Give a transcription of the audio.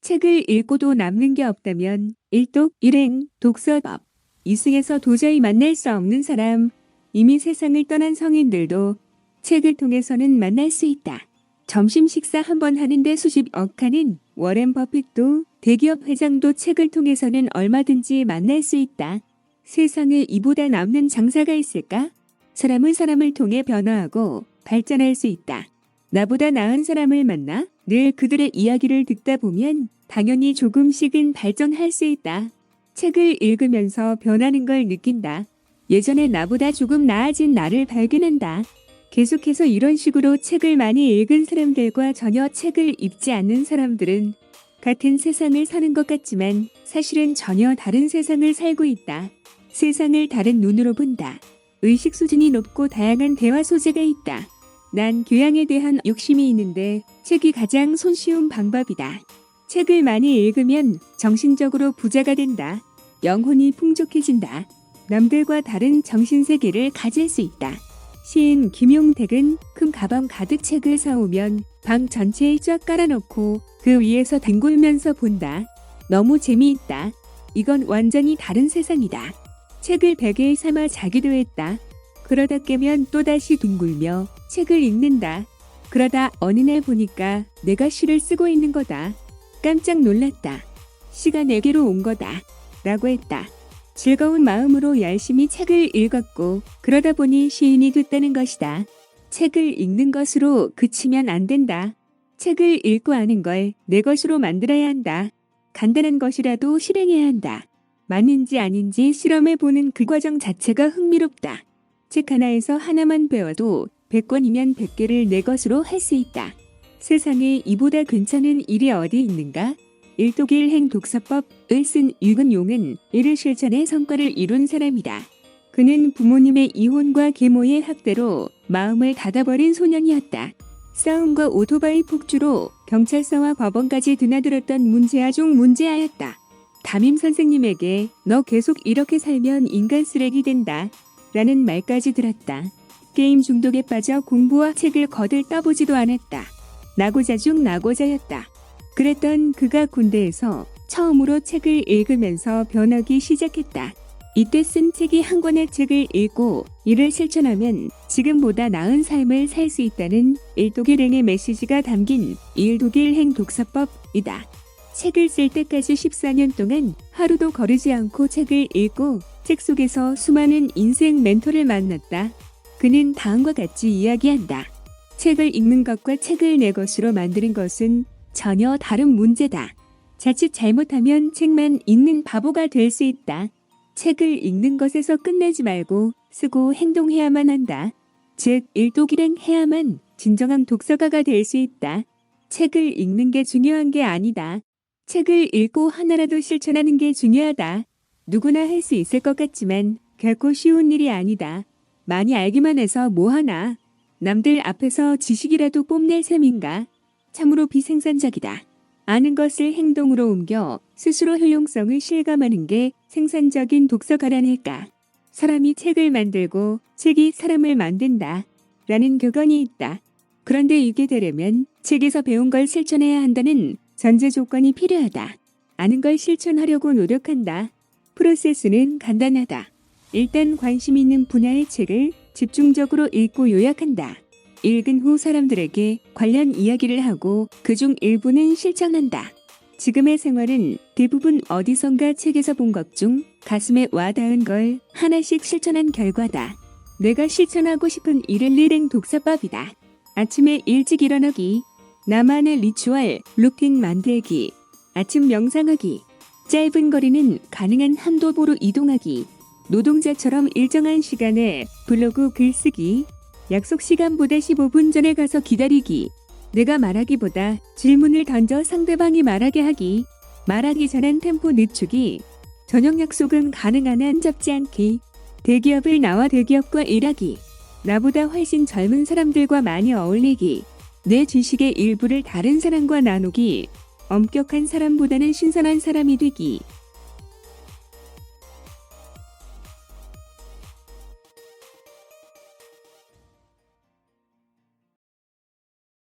책을 읽고도 남는 게 없다면 일독, 일행, 독서법. 이승에서 도저히 만날 수 없는 사람, 이미 세상을 떠난 성인들도 책을 통해서는 만날 수 있다. 점심 식사 한 번 하는데 수십억 하는 워렌 버핏도 대기업 회장도 책을 통해서는 얼마든지 만날 수 있다. 세상에 이보다 남는 장사가 있을까? 사람은 사람을 통해 변화하고 발전할 수 있다. 나보다 나은 사람을 만나 늘 그들의 이야기를 듣다 보면 당연히 조금씩은 발전할 수 있다. 책을 읽으면서 변하는 걸 느낀다. 예전에 나보다 조금 나아진 나를 발견한다. 계속해서 이런 식으로 책을 많이 읽은 사람들과 전혀 책을 읽지 않는 사람들은 같은 세상을 사는 것 같지만 사실은 전혀 다른 세상을 살고 있다. 세상을 다른 눈으로 본다. 의식 수준이 높고 다양한 대화 소재가 있다. 난 교양에 대한 욕심이 있는데 책이 가장 손쉬운 방법이다. 책을 많이 읽으면 정신적으로 부자가 된다. 영혼이 풍족해진다. 남들과 다른 정신세계를 가질 수 있다. 시인 김용택은 큰 가방 가득 책을 사오면 방 전체에 쫙 깔아놓고 그 위에서 뒹굴면서 본다. 너무 재미있다. 이건 완전히 다른 세상이다. 책을 베개에 삼아 자기도 했다. 그러다 깨면 또다시 뒹굴며 책을 읽는다. 그러다 어느 날 보니까 내가 시를 쓰고 있는 거다. 깜짝 놀랐다. 시가 내게로 온 거다. 라고 했다. 즐거운 마음으로 열심히 책을 읽었고 그러다 보니 시인이 됐다는 것이다. 책을 읽는 것으로 그치면 안 된다. 책을 읽고 아는 걸 내 것으로 만들어야 한다. 간단한 것이라도 실행해야 한다. 맞는지 아닌지 실험해보는 그 과정 자체가 흥미롭다. 책 하나에서 하나만 배워도 100권이면 100개를 내 것으로 할 수 있다. 세상에 이보다 괜찮은 일이 어디 있는가? 일독일행 독서법을 쓴 유근용은 이를 실천해 성과를 이룬 사람이다. 그는 부모님의 이혼과 계모의 학대로 마음을 닫아버린 소년이었다. 싸움과 오토바이 폭주로 경찰서와 법원까지 드나들었던 문제아 중 문제아였다. 담임 선생님에게 너 계속 이렇게 살면 인간 쓰레기 된다. 라는 말까지 들었다. 게임 중독에 빠져 공부와 책을 거들 떠보지도 않았다. 나고자 중 나고자였다. 그랬던 그가 군대에서 처음으로 책을 읽으면서 변하기 시작했다. 이때 쓴 책이 한 권의 책을 읽고 이를 실천하면 지금보다 나은 삶을 살 수 있다는 일독일행의 메시지가 담긴 일독일행 독서법이다. 책을 쓸 때까지 14년 동안 하루도 거르지 않고 책을 읽고 책 속에서 수많은 인생 멘토를 만났다. 그는 다음과 같이 이야기한다. 책을 읽는 것과 책을 내 것으로 만드는 것은 전혀 다른 문제다. 자칫 잘못하면 책만 읽는 바보가 될 수 있다. 책을 읽는 것에서 끝내지 말고 쓰고 행동해야만 한다. 즉 일독일행 해야만 진정한 독서가가 될 수 있다. 책을 읽는 게 중요한 게 아니다. 책을 읽고 하나라도 실천하는 게 중요하다. 누구나 할 수 있을 것 같지만 결코 쉬운 일이 아니다. 많이 알기만 해서 뭐하나. 남들 앞에서 지식이라도 뽐낼 셈인가. 참으로 비생산적이다. 아는 것을 행동으로 옮겨 스스로 효용성을 실감하는 게 생산적인 독서가라닐까. 사람이 책을 만들고 책이 사람을 만든다. 라는 격언이 있다. 그런데 이게 되려면 책에서 배운 걸 실천해야 한다는 전제 조건이 필요하다. 아는 걸 실천하려고 노력한다. 프로세스는 간단하다. 일단 관심 있는 분야의 책을 집중적으로 읽고 요약한다. 읽은 후 사람들에게 관련 이야기를 하고 그중 일부는 실천한다. 지금의 생활은 대부분 어디선가 책에서 본 것 중 가슴에 와닿은 걸 하나씩 실천한 결과다. 내가 실천하고 싶은 일일일행 독서법이다. 아침에 일찍 일어나기, 나만의 리추얼, 루틴 만들기, 아침 명상하기, 짧은 거리는 가능한 한 도보로 이동하기, 노동자처럼 일정한 시간에 블로그 글쓰기, 약속 시간보다 15분 전에 가서 기다리기, 내가 말하기보다 질문을 던져 상대방이 말하게 하기, 말하기 전엔 템포 늦추기, 저녁 약속은 가능한 한 잡지 않기, 대기업을 나와 대기업과 일하기, 나보다 훨씬 젊은 사람들과 많이 어울리기, 내 지식의 일부를 다른 사람과 나누기, 엄격한 사람보다는 신선한 사람이 되기,